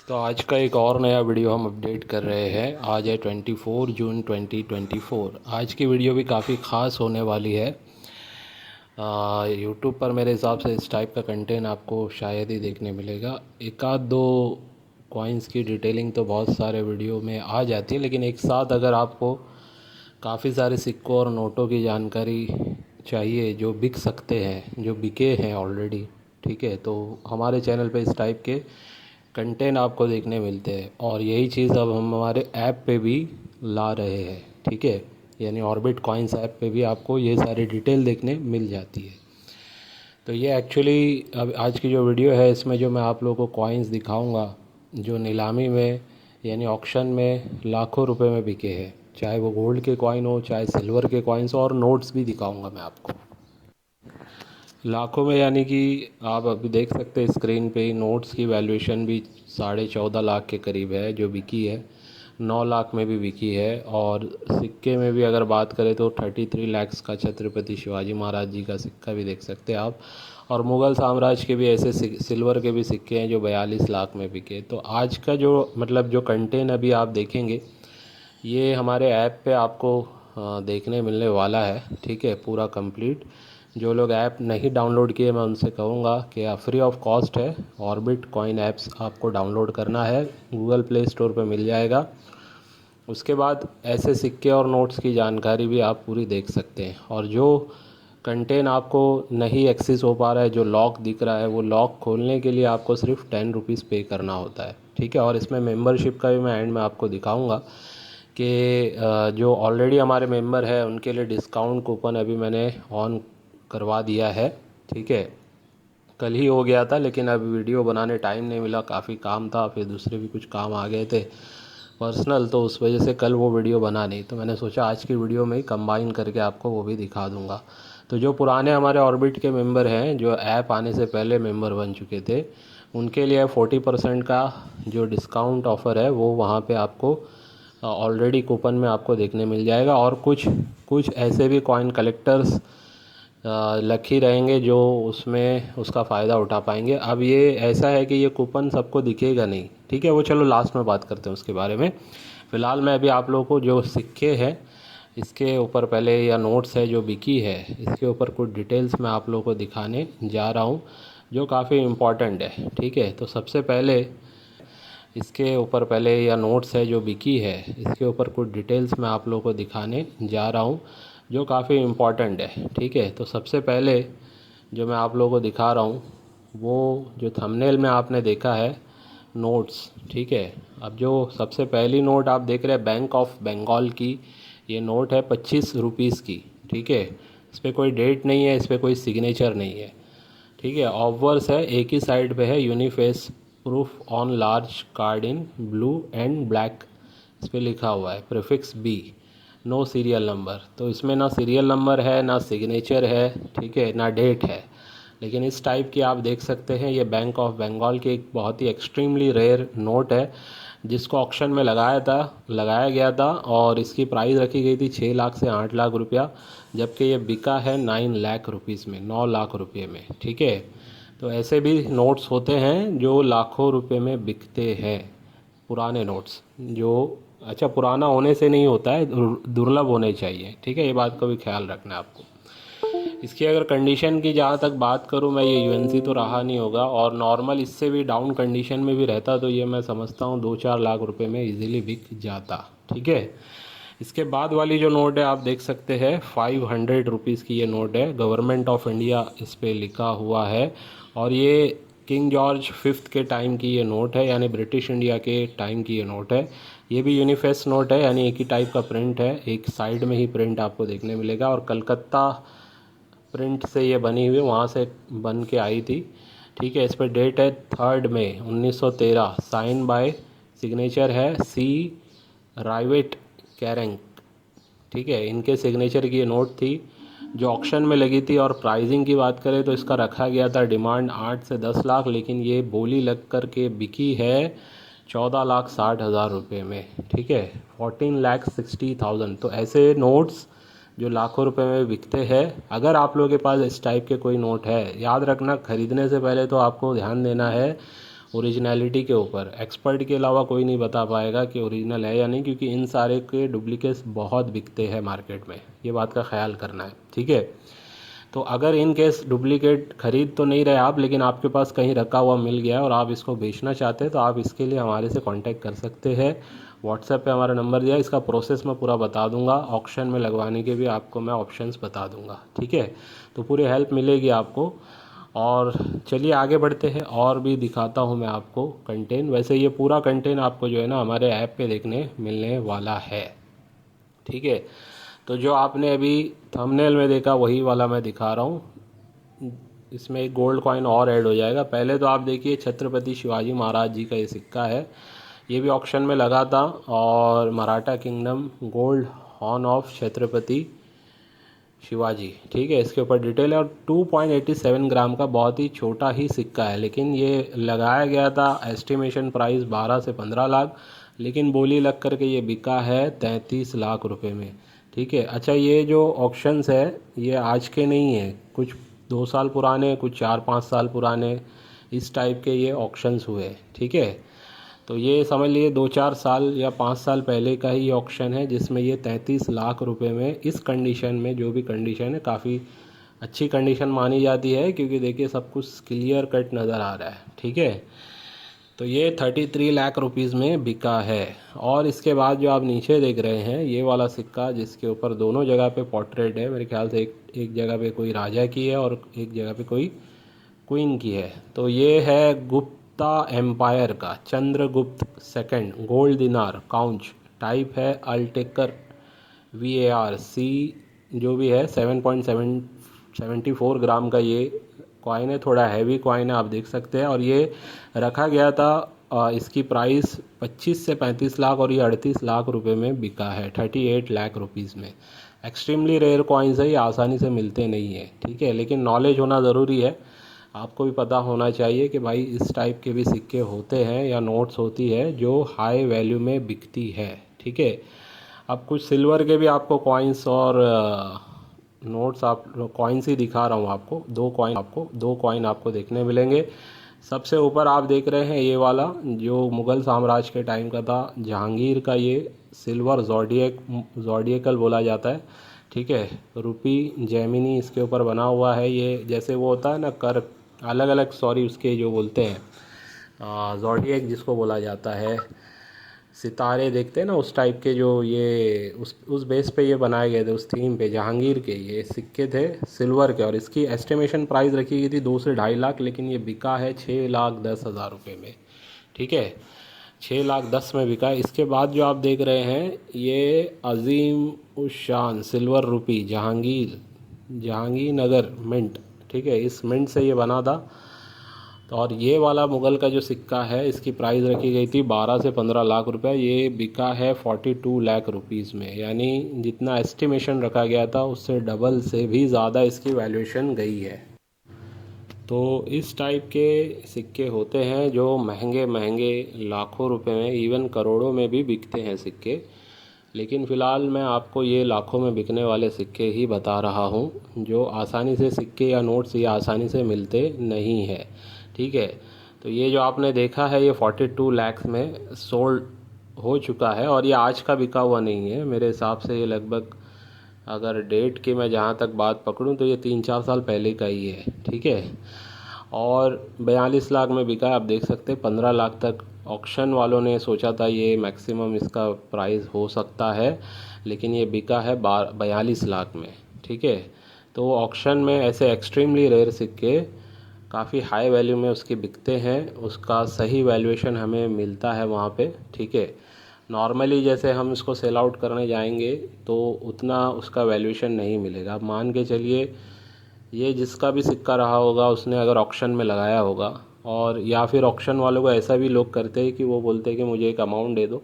तो आज का एक और नया वीडियो हम अपडेट कर रहे हैं। आज है 24 जून 2024। आज की वीडियो भी काफ़ी ख़ास होने वाली है। यूट्यूब पर मेरे हिसाब से इस टाइप का कंटेंट आपको शायद ही देखने मिलेगा। एक आध दो कॉइन्स की डिटेलिंग तो बहुत सारे वीडियो में आ जाती है, लेकिन एक साथ अगर आपको काफ़ी सारे सिक्कों और नोटों की जानकारी चाहिए जो बिक सकते हैं, जो बिके हैं ऑलरेडी, ठीक है, तो हमारे चैनल पे इस टाइप के कंटेंट आपको देखने मिलते हैं। और यही चीज़ अब हम हमारे ऐप पे भी ला रहे हैं, ठीक है। यानी ऑर्बिट कॉइन्स ऐप पे भी आपको ये सारी डिटेल देखने मिल जाती है। तो ये एक्चुअली अब आज की जो वीडियो है, इसमें जो मैं आप लोगों को कॉइन्स दिखाऊंगा जो नीलामी में यानी ऑक्शन में लाखों रुपए में बिके हैं, चाहे वो गोल्ड के कॉइन हो, चाहे सिल्वर के कॉइन्स, और नोट्स भी दिखाऊंगा मैं आपको लाखों में। यानी कि आप अभी देख सकते हैं स्क्रीन पे ही, नोट्स की वैल्यूएशन भी 14.5 लाख के करीब है जो बिकी है। 9 लाख में भी बिकी है। और सिक्के में भी अगर बात करें तो 33 लाख का छत्रपति शिवाजी महाराज जी का सिक्का भी देख सकते हैं आप। और मुग़ल साम्राज्य के भी ऐसे सिल्वर के भी सिक्के हैं जो 42 लाख में बिके। तो आज का जो मतलब जो कंटेंट अभी आप देखेंगे, ये हमारे ऐप पे आपको देखने मिलने वाला है, ठीक है, पूरा कंप्लीट। जो लोग ऐप नहीं डाउनलोड किए, मैं उनसे कहूँगा कि फ्री ऑफ कॉस्ट है। ऑर्बिट कॉइन ऐप्स आपको डाउनलोड करना है, गूगल प्ले स्टोर पे मिल जाएगा। उसके बाद ऐसे सिक्के और नोट्स की जानकारी भी आप पूरी देख सकते हैं। और जो कंटेंट आपको नहीं एक्सेस हो पा रहा है, जो लॉक दिख रहा है, वो लॉक खोलने के लिए आपको सिर्फ 10 रुपीज़ पे करना होता है, ठीक है। और इसमें मेंबरशिप का भी मैं एंड में आपको दिखाऊंगा कि जो ऑलरेडी हमारे मेंबर है उनके लिए डिस्काउंट कूपन अभी मैंने ऑन करवा दिया है, ठीक है। कल ही हो गया था, लेकिन अब वीडियो बनाने टाइम नहीं मिला, काफ़ी काम था, फिर दूसरे भी कुछ काम आ गए थे पर्सनल, तो उस वजह से कल वो वीडियो बना नहीं। तो मैंने सोचा आज की वीडियो में ही कंबाइन करके आपको वो भी दिखा दूंगा। तो जो पुराने हमारे ऑर्बिट के मेंबर हैं, जो ऐप आने से पहले मेंबर बन चुके थे, उनके लिए 40% का जो डिस्काउंट ऑफ़र है वो वहाँ पे आपको ऑलरेडी कूपन में आपको देखने मिल जाएगा। और कुछ कुछ ऐसे भी कॉइन कलेक्टर्स लकी रहेंगे जो उसमें उसका फ़ायदा उठा पाएंगे। अब ये ऐसा है कि ये कूपन सबको दिखेगा नहीं, ठीक है, वो चलो लास्ट में बात करते हैं उसके बारे में। फ़िलहाल मैं अभी आप लोगों को जो सिक्के हैं इसके ऊपर पहले, या नोट्स है जो बिकी है, इसके ऊपर कुछ डिटेल्स मैं आप लोगों को दिखाने जा रहा हूँ जो काफ़ी इम्पॉर्टेंट है, ठीक है। तो सबसे पहले इसके ऊपर पहले, या नोट्स है जो बिकी है, इसके ऊपर कुछ डिटेल्स मैं आप लोगों को दिखाने जा रहा हूँ जो काफ़ी इम्पॉर्टेंट है, ठीक है। तो सबसे पहले जो मैं आप लोगों को दिखा रहा हूँ, वो जो थंबनेल में आपने देखा है नोट्स, ठीक है। अब जो सबसे पहली नोट आप देख रहे हैं बैंक ऑफ बंगाल की, ये नोट है 25 रुपीज़ की, ठीक है। इस पर कोई डेट नहीं है, इस पर कोई सिग्नेचर नहीं है, ठीक है। ऑब्वर्स है, एक ही साइड पे है, uniface proof on large card in blue and black, इस पर लिखा हुआ है prefix B, no serial number. तो इसमें ना सीरियल नंबर है, ना सिग्नेचर है, ठीक है, ना डेट है। लेकिन इस टाइप की आप देख सकते हैं, ये बैंक ऑफ बंगाल की एक बहुत ही एक्सट्रीमली रेयर नोट है जिसको ऑक्शन में लगाया गया था। और इसकी प्राइस रखी गई थी 6 लाख से 8 लाख रुपया, जबकि ये बिका है 9 लाख रुपीज़ में, 9 लाख रुपये में, ठीक है। तो ऐसे भी नोट्स होते हैं जो लाखों रुपए में बिकते हैं, पुराने नोट्स जो, अच्छा, पुराना होने से नहीं होता है, दुर्लभ होने चाहिए, ठीक है, ये बात का भी ख्याल रखना है आपको। इसकी अगर कंडीशन की जहाँ तक बात करूँ मैं, ये यूएनसी तो रहा नहीं होगा, और नॉर्मल इससे भी डाउन कंडीशन में भी रहता तो ये मैं समझता हूँ 2-4 लाख रुपए में इजीली बिक जाता, ठीक है। इसके बाद वाली जो नोट है आप देख सकते हैं, 500 रुपीज़ की ये नोट है, गवर्नमेंट ऑफ इंडिया इस पर लिखा हुआ है। और ये किंग जॉर्ज फिफ्थ के टाइम की ये नोट है, यानी ब्रिटिश इंडिया के टाइम की ये नोट है। ये भी यूनिफेस नोट है, यानी एक ही टाइप का प्रिंट है, एक साइड में ही प्रिंट आपको देखने मिलेगा। और कलकत्ता प्रिंट से ये बनी हुई, वहाँ से बन के आई थी, ठीक है। इस पर डेट है 3 मई 1913, साइन बाय, सिग्नेचर है सी राइवेट कैरेंग, ठीक है, इनके सिग्नेचर की ये नोट थी जो ऑक्शन में लगी थी। और प्राइसिंग की बात करें तो इसका रखा गया था डिमांड 8 से 10 लाख, लेकिन ये बोली लग कर के बिकी है 14,60,000 रुपये में, ठीक है, 14,60,000। तो ऐसे नोट्स जो लाखों रुपए में बिकते हैं, अगर आप लोगों के पास इस टाइप के कोई नोट है, याद रखना खरीदने से पहले तो आपको ध्यान देना है ओरिजिनलिटी के ऊपर। एक्सपर्ट के अलावा कोई नहीं बता पाएगा कि ओरिजिनल है या नहीं, क्योंकि इन सारे के डुप्लीकेट्स बहुत बिकते हैं मार्केट में, ये बात का ख्याल करना है, ठीक है। तो अगर इन केस डुप्लीकेट खरीद तो नहीं रहे आप, लेकिन आपके पास कहीं रखा हुआ मिल गया और आप इसको बेचना चाहते हैं, तो आप इसके लिए हमारे से कांटेक्ट कर सकते हैं। व्हाट्सएप पे हमारा नंबर दिया, इसका प्रोसेस मैं पूरा बता दूंगा, ऑक्शन में लगवाने के भी आपको मैं ऑप्शंस बता दूंगा, ठीक है। तो पूरी हेल्प मिलेगी आपको। और चलिए आगे बढ़ते हैं, और भी दिखाता हूँ मैं आपको कंटेंट। वैसे ये पूरा कंटेंट आपको जो है ना हमारे ऐप पे देखने मिलने वाला है, ठीक है। तो जो आपने अभी थंबनेल में देखा वही वाला मैं दिखा रहा हूँ। इसमें एक गोल्ड कॉइन और ऐड हो जाएगा। पहले तो आप देखिए छत्रपति शिवाजी महाराज जी का ये सिक्का है, ये भी ऑक्शन में लगा था, और Maratha kingdom gold horn of Chhatrapati Shivaji, ठीक है, इसके ऊपर डिटेल है। और 2.87 ग्राम का बहुत ही छोटा ही सिक्का है, लेकिन ये लगाया गया था एस्टिमेशन प्राइस 12 से 15 लाख, लेकिन बोली लग करके ये बिका है 33 लाख रुपए में, ठीक है। अच्छा, ये जो ऑक्शंस है ये आज के नहीं है, कुछ 2 साल पुराने, कुछ 4-5 साल पुराने, इस टाइप के ये ऑक्शंस हुए, ठीक है। तो ये समझ लिए 2-4 साल या 5 साल पहले का ही ऑक्शन है, जिसमें ये 33 लाख रुपए में इस कंडीशन में, जो भी कंडीशन है काफ़ी अच्छी कंडीशन मानी जाती है, क्योंकि देखिए सब कुछ क्लियर कट नज़र आ रहा है, ठीक है। तो ये 33 लाख रुपीज़ में बिका है। और इसके बाद जो आप नीचे देख रहे हैं ये वाला सिक्का, जिसके ऊपर दोनों जगह पे पोर्ट्रेट है, मेरे ख्याल से एक जगह पे कोई राजा की है और एक जगह पे कोई क्वीन की है। तो ये है गुप्ता एम्पायर का चंद्रगुप्त सेकंड गोल्ड दिनार काउंच, टाइप है अल्टेकर VAR सी, जो भी है 7.74 ग्राम का ये कॉइन है, थोड़ा हैवी कॉइन है, आप देख सकते हैं। और ये रखा गया था, इसकी प्राइस 25 से 35 लाख, और ये 38 लाख रुपए में बिका है, 38 लाख रुपीज़ में। एक्सट्रीमली रेयर कॉइन्स है, ये आसानी से मिलते नहीं है, ठीक है। लेकिन नॉलेज होना ज़रूरी है, आपको भी पता होना चाहिए कि भाई इस टाइप के भी सिक्के होते हैं या नोट्स होती है जो हाई वैल्यू में बिकती है, ठीक है। अब कुछ सिल्वर के भी आपको कॉइन्स और नोट्स, आप कॉइन्स ही दिखा रहा हूँ आपको, दो कॉइन आपको देखने मिलेंगे। सबसे ऊपर आप देख रहे हैं ये वाला, जो मुग़ल साम्राज्य के टाइम का था, जहांगीर का, ये सिल्वर जॉडियकल बोला जाता है, ठीक है। रूपी जैमिनी इसके ऊपर बना हुआ है, ये जैसे वो होता है ना कर, अलग अलग सॉरी उसके जो बोलते हैं जॉडियक जिसको बोला जाता है, सितारे देखते हैं ना उस टाइप के, जो ये उस बेस पे ये बनाए गए थे, उस थीम पे। जहांगीर के ये सिक्के थे सिल्वर के, और इसकी एस्टिमेशन प्राइस रखी गई थी 2 से 2.5 लाख, लेकिन ये बिका है 6,10,000 रुपये में, ठीक है, 6,10,000 में बिका है। इसके बाद जो आप देख रहे हैं ये अजीम उशान सिल्वर रूपी जहांगीरनगर मिंट, ठीक है, इस मिंट से ये बना था। तो और ये वाला मुग़ल का जो सिक्का है इसकी प्राइस रखी गई थी 12 से 15 लाख रुपए, ये बिका है 42 लाख रुपीज़ में, यानी जितना एस्टिमेशन रखा गया था उससे डबल से भी ज़्यादा इसकी वैल्यूएशन गई है। तो इस टाइप के सिक्के होते हैं जो महंगे महंगे लाखों रुपए में, इवन करोड़ों में भी बिकते हैं सिक्के। लेकिन फ़िलहाल मैं आपको ये लाखों में बिकने वाले सिक्के ही बता रहा हूँ, जो आसानी से सिक्के या नोट्स ये आसानी से मिलते नहीं है, ठीक है। तो ये जो आपने देखा है ये 42 लाख में सोल्ड हो चुका है, और ये आज का बिका हुआ नहीं है मेरे हिसाब से। ये लगभग, अगर डेट की मैं जहाँ तक बात पकड़ूँ तो ये 3-4 साल पहले का ही है, ठीक है। और 42 लाख में बिका है, आप देख सकते हैं। 15 लाख तक ऑक्शन वालों ने सोचा था ये मैक्सिमम इसका प्राइस हो सकता है, लेकिन ये बिका है 42 लाख में, ठीक है। तो ऑक्शन में ऐसे एक्सट्रीमली रेयर सिक्के काफ़ी हाई वैल्यू में उसके बिकते हैं, उसका सही वैल्यूएशन हमें मिलता है वहाँ पे, ठीक है। नॉर्मली जैसे हम इसको सेल आउट करने जाएंगे तो उतना उसका वैल्यूएशन नहीं मिलेगा। आप मान के चलिए ये जिसका भी सिक्का रहा होगा उसने अगर ऑक्शन में लगाया होगा, और या फिर ऑक्शन वालों को ऐसा भी लोग करते हैं कि वो बोलते हैं कि मुझे एक अमाउंट दे दो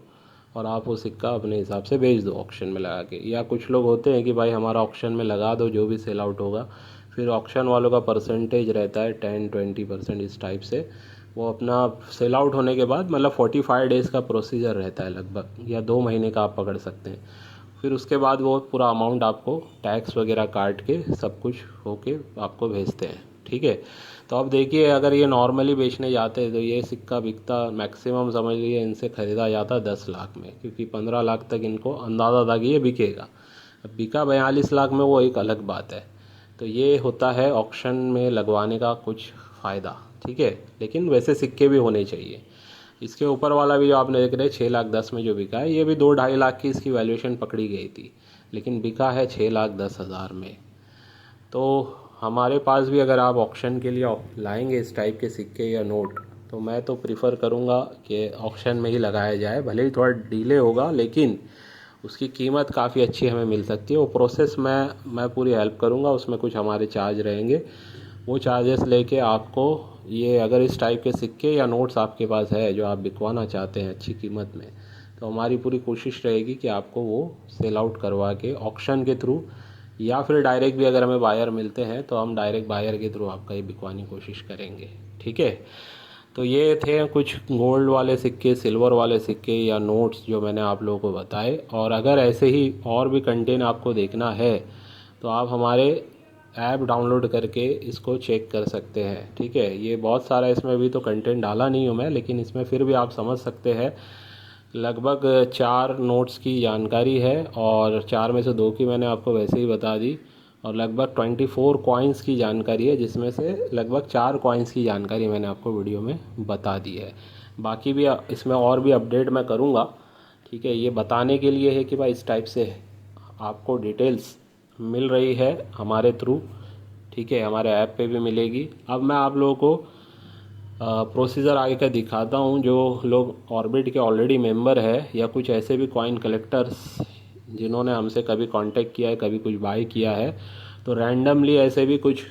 और आप वो सिक्का अपने हिसाब से बेच दो ऑक्शन में लगा के। या कुछ लोग होते हैं कि भाई हमारा ऑक्शन में लगा दो जो भी सेल आउट होगा, फिर ऑक्शन वालों का परसेंटेज रहता है 10-20% इस टाइप से। वो अपना सेल आउट होने के बाद, मतलब 45 डेज़ का प्रोसीजर रहता है लगभग, या 2 महीने का आप पकड़ सकते हैं। फिर उसके बाद वो पूरा अमाउंट आपको टैक्स वगैरह काट के सब कुछ होके आपको भेजते हैं, ठीक है। तो अब देखिए, अगर ये नॉर्मली बेचने जाते तो ये सिक्का बिकता मैक्सिमम समझ लीजिए इनसे ख़रीदा जाता 10 लाख में, क्योंकि 15 लाख तक इनको अंदाज़ा था कि ये बिकेगा। अब बिका 42 लाख में, वो एक अलग बात है। तो ये होता है ऑक्शन में लगवाने का कुछ फ़ायदा, ठीक है। लेकिन वैसे सिक्के भी होने चाहिए। इसके ऊपर वाला भी जो आपने देख रहे 6,10,000 में जो बिका है, ये भी 2-2.5 लाख की इसकी वैल्यूएशन पकड़ी गई थी, लेकिन बिका है 6,10,000 में। तो हमारे पास भी अगर आप ऑक्शन के लिए लाएंगे इस टाइप के सिक्के या नोट, तो मैं तो प्रिफ़र करूँगा कि ऑक्शन में ही लगाया जाए। भले ही थोड़ा डिले होगा, लेकिन उसकी कीमत काफ़ी अच्छी हमें मिल सकती है। वो प्रोसेस मैं पूरी हेल्प करूँगा, उसमें कुछ हमारे चार्ज रहेंगे। वो चार्जेस लेके आपको ये, अगर इस टाइप के सिक्के या नोट्स आपके पास है जो आप बिकवाना चाहते हैं अच्छी कीमत में, तो हमारी पूरी कोशिश रहेगी कि आपको वो सेल आउट करवा के ऑक्शन के थ्रू, या फिर डायरेक्ट भी अगर हमें बायर मिलते हैं तो हम डायरेक्ट बायर के थ्रू आपका ये बिकवाने की कोशिश करेंगे, ठीक है। तो ये थे कुछ गोल्ड वाले सिक्के, सिल्वर वाले सिक्के या नोट्स जो मैंने आप लोगों को बताए। और अगर ऐसे ही और भी कंटेंट आपको देखना है तो आप हमारे ऐप डाउनलोड करके इसको चेक कर सकते हैं, ठीक है। ये बहुत सारा इसमें अभी तो कंटेंट डाला नहीं हूँ मैं, लेकिन इसमें फिर भी आप समझ सकते हैं। लगभग 4 नोट्स की जानकारी है, और 4 में से 2 की मैंने आपको वैसे ही बता दी, और लगभग 24 कॉइन्स की जानकारी है, जिसमें से लगभग 4 कॉइन्स की जानकारी मैंने आपको वीडियो में बता दी है। बाकी भी इसमें और भी अपडेट मैं करूँगा, ठीक है। ये बताने के लिए है कि भाई इस टाइप से आपको डिटेल्स मिल रही है हमारे थ्रू, ठीक है। हमारे ऐप पे भी मिलेगी। अब मैं आप लोगों को प्रोसीजर आगे का दिखाता हूँ। जो लोग ऑर्बिट के ऑलरेडी मेंबर है, या कुछ ऐसे भी कॉइन कलेक्टर्स जिन्होंने हमसे कभी कांटेक्ट किया है, कभी कुछ बाय किया है, तो रैंडमली ऐसे भी कुछ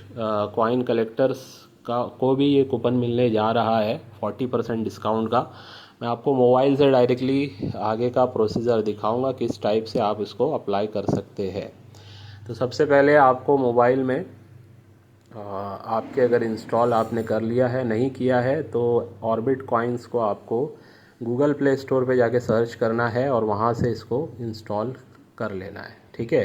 कॉइन कलेक्टर्स को भी ये कूपन मिलने जा रहा है 40% डिस्काउंट का। मैं आपको मोबाइल से डायरेक्टली आगे का प्रोसीजर दिखाऊंगा किस टाइप से आप इसको अप्लाई कर सकते हैं। तो सबसे पहले आपको मोबाइल में आपके अगर इंस्टॉल आपने कर लिया है, नहीं किया है, तो ऑर्बिट कॉइन्स को आपको गूगल प्ले स्टोर पे जाके सर्च करना है और वहाँ से इसको इंस्टॉल कर लेना है, ठीक है।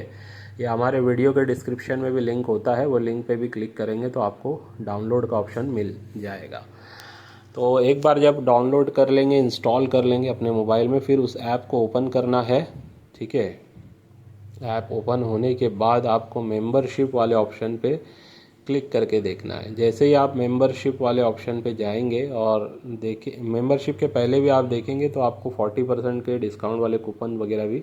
ये हमारे वीडियो के डिस्क्रिप्शन में भी लिंक होता है, वो लिंक पे भी क्लिक करेंगे तो आपको डाउनलोड का ऑप्शन मिल जाएगा। तो एक बार जब डाउनलोड कर लेंगे, इंस्टॉल कर लेंगे अपने मोबाइल में, फिर उस ऐप को ओपन करना है, ठीक है। ऐप ओपन होने के बाद आपको मेंबरशिप वाले ऑप्शन पे क्लिक करके देखना है। जैसे ही आप मेंबरशिप वाले ऑप्शन पे जाएंगे और देखिए, मेंबरशिप के पहले भी आप देखेंगे तो आपको 40% के डिस्काउंट वाले कूपन वगैरह भी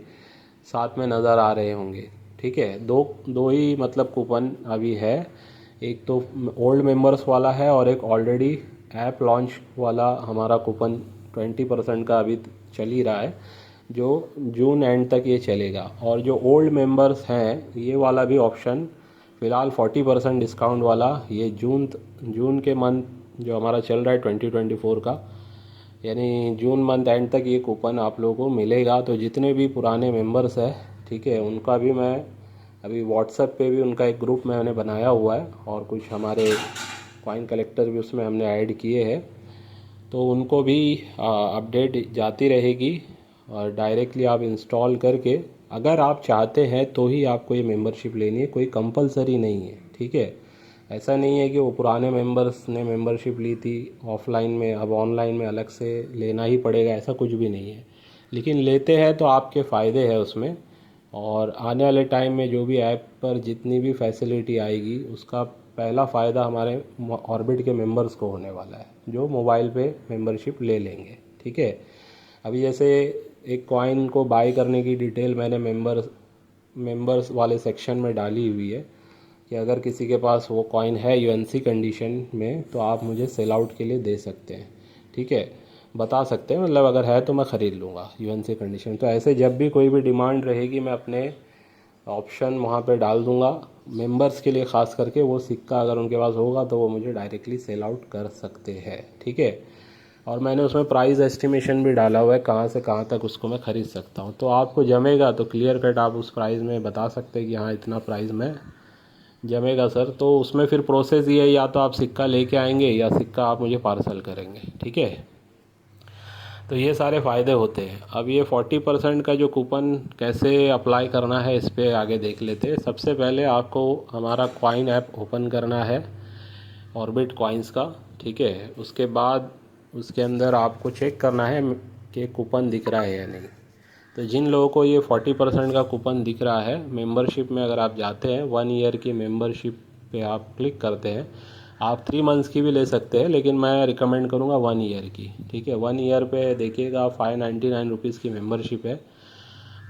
साथ में नज़र आ रहे होंगे, ठीक है। दो ही मतलब कूपन अभी है, एक तो ओल्ड मेंबर्स वाला है और एक ऑलरेडी ऐप लॉन्च वाला हमारा कूपन 20% का अभी चल ही रहा है, जो जून एंड तक ये चलेगा। और जो ओल्ड मेंबर्स हैं, ये वाला भी ऑप्शन फ़िलहाल 40% डिस्काउंट वाला, ये जून के मंथ जो हमारा चल रहा है 2024 का, यानी जून मंथ एंड तक ये कूपन आप लोगों को मिलेगा। तो जितने भी पुराने मेंबर्स हैं, ठीक है, उनका भी मैं अभी व्हाट्सएप पे भी उनका एक ग्रुप मैंने बनाया हुआ है, और कुछ हमारे कॉइन कलेक्टर भी उसमें हमने ऐड किए हैं, तो उनको भी अपडेट जाती रहेगी। और डायरेक्टली आप इंस्टॉल करके, अगर आप चाहते हैं तो ही आपको ये मेंबरशिप लेनी है, कोई कंपलसरी नहीं है, ठीक है। ऐसा नहीं है कि वो पुराने मेंबर्स ने मेंबरशिप ली थी ऑफलाइन में, अब ऑनलाइन में अलग से लेना ही पड़ेगा, ऐसा कुछ भी नहीं है। लेकिन लेते हैं तो आपके फ़ायदे हैं उसमें, और आने वाले टाइम में जो भी ऐप पर जितनी भी फैसिलिटी आएगी, उसका पहला फ़ायदा हमारे ऑर्बिट के मेंबर्स को होने वाला है, जो मोबाइल पे मेंबरशिप ले लेंगे, ठीक है। अभी जैसे एक कॉइन को बाय करने की डिटेल मैंने मेंबर्स वाले सेक्शन में डाली हुई है, कि अगर किसी के पास वो कॉइन है यूएनसी कंडीशन में, तो आप मुझे सेल आउट के लिए दे सकते हैं, ठीक है। बता सकते हैं, मतलब अगर है तो मैं ख़रीद लूँगा यूएनसी कंडीशन। तो ऐसे जब भी कोई भी डिमांड रहेगी, मैं अपने ऑप्शन वहाँ पे डाल दूँगा मेंबर्स के लिए, ख़ास करके वो सिक्का अगर उनके पास होगा तो वो मुझे डायरेक्टली सेल आउट कर सकते हैं, ठीक है। और मैंने उसमें प्राइस एस्टिमेशन भी डाला हुआ है, कहाँ से कहाँ तक उसको मैं ख़रीद सकता हूँ। तो आपको जमेगा तो क्लियर कट आप उस प्राइस में बता सकते हैं कि हाँ इतना प्राइस में जमेगा सर। तो उसमें फिर प्रोसेस ये है, या तो आप सिक्का लेके आएंगे या सिक्का आप मुझे पार्सल करेंगे, ठीक है। तो ये सारे फ़ायदे होते हैं। अब ये 40% का जो कूपन कैसे अप्लाई करना है, इस पर आगे देख लेते हैं। सबसे पहले आपको हमारा कॉइन ऐप ओपन करना है, ऑर्बिट कॉइन्स का, ठीक है। उसके बाद उसके अंदर आपको चेक करना है कि कूपन दिख रहा है या नहीं। तो जिन लोगों को ये 40% का कूपन दिख रहा है, मेंबरशिप में अगर आप जाते हैं 1 ईयर की मेंबरशिप पे आप क्लिक करते हैं, आप 3 मंथ्स की भी ले सकते हैं, लेकिन मैं रिकमेंड करूँगा 1 ईयर की, ठीक है। 1 ईयर पे देखिएगा 599 रुपीज़ की मेंबरशिप है,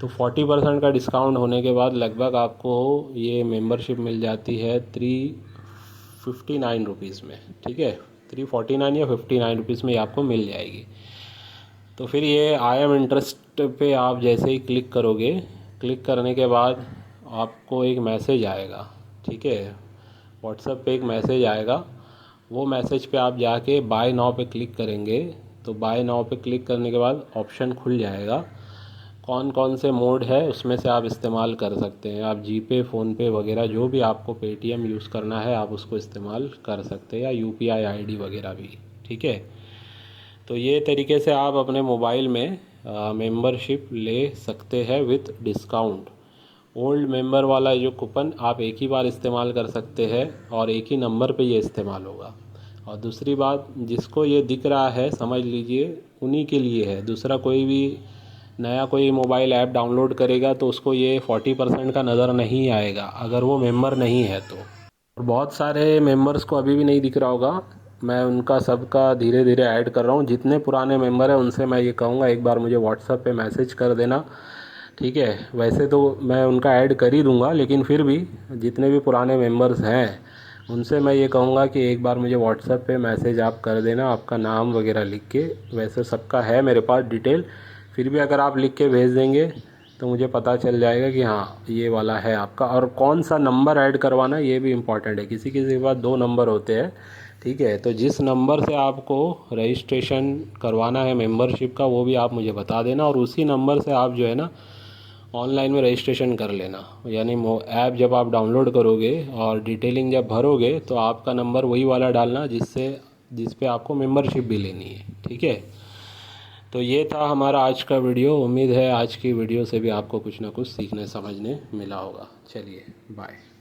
तो 40% का डिस्काउंट होने के बाद लगभग आपको ये मेंबरशिप मिल जाती है 359 रुपीज़ में, ठीक है। 349 या 59 रुपीज़ में ये आपको मिल जाएगी। तो फिर ये आई एम इंटरेस्ट पे आप जैसे ही क्लिक करोगे, क्लिक करने के बाद आपको एक मैसेज आएगा, ठीक है। व्हाट्सएप पे एक मैसेज आएगा, वो मैसेज पे आप जाके बाय नाउ पे क्लिक करेंगे। तो बाय नाउ पे क्लिक करने के बाद ऑप्शन खुल जाएगा, कौन कौन से मोड है उसमें से आप इस्तेमाल कर सकते हैं। आप जीपे, फ़ोनपे वगैरह जो भी आपको पेटीएम यूज़ करना है आप उसको इस्तेमाल कर सकते हैं, या यूपीआई आईडी वगैरह भी, ठीक है। तो ये तरीके से आप अपने मोबाइल में मेंबरशिप ले सकते हैं विथ डिस्काउंट। ओल्ड मेंबर वाला जो कूपन आप एक ही बार इस्तेमाल कर सकते हैं और एक ही नंबर पे ये इस्तेमाल होगा। और दूसरी बात, जिसको ये दिख रहा है समझ लीजिए उन्हीं के लिए है। दूसरा कोई भी नया कोई मोबाइल ऐप डाउनलोड करेगा तो उसको ये 40% का नज़र नहीं आएगा अगर वो मेंबर नहीं है तो। और बहुत सारे मेंबर्स को अभी भी नहीं दिख रहा होगा, मैं उनका सबका धीरे धीरे ऐड कर रहा हूँ। जितने पुराने मेंबर हैं उनसे मैं ये कहूँगा एक बार मुझे व्हाट्सएप पे मैसेज कर देना, ठीक है। वैसे तो मैं उनका ऐड कर ही दूँगा, लेकिन फिर भी जितने भी पुराने मेंबर्स हैं उनसे मैं ये कहूँगा कि एक बार मुझे व्हाट्सएप पे मैसेज आप कर देना, आपका नाम वगैरह लिख के। वैसे सबका है मेरे पास डिटेल, फिर भी अगर आप लिख के भेज देंगे तो मुझे पता चल जाएगा कि हाँ ये वाला है आपका। और कौन सा नंबर ऐड करवाना ये भी इम्पॉर्टेंट है, किसी किसी के पास 2 नंबर होते हैं, ठीक है। तो जिस नंबर से आपको रजिस्ट्रेशन करवाना है मेंबरशिप का वो भी आप मुझे बता देना, और उसी नंबर से आप जो है ना ऑनलाइन में रजिस्ट्रेशन कर लेना। यानी ऐप जब आप डाउनलोड करोगे और डिटेलिंग जब भरोगे तो आपका नंबर वही वाला डालना जिस पे आपको मेंबरशिप भी लेनी है, ठीक है। तो ये था हमारा आज का वीडियो। उम्मीद है आज की वीडियो से भी आपको कुछ ना कुछ सीखने समझने मिला होगा। चलिए बाय।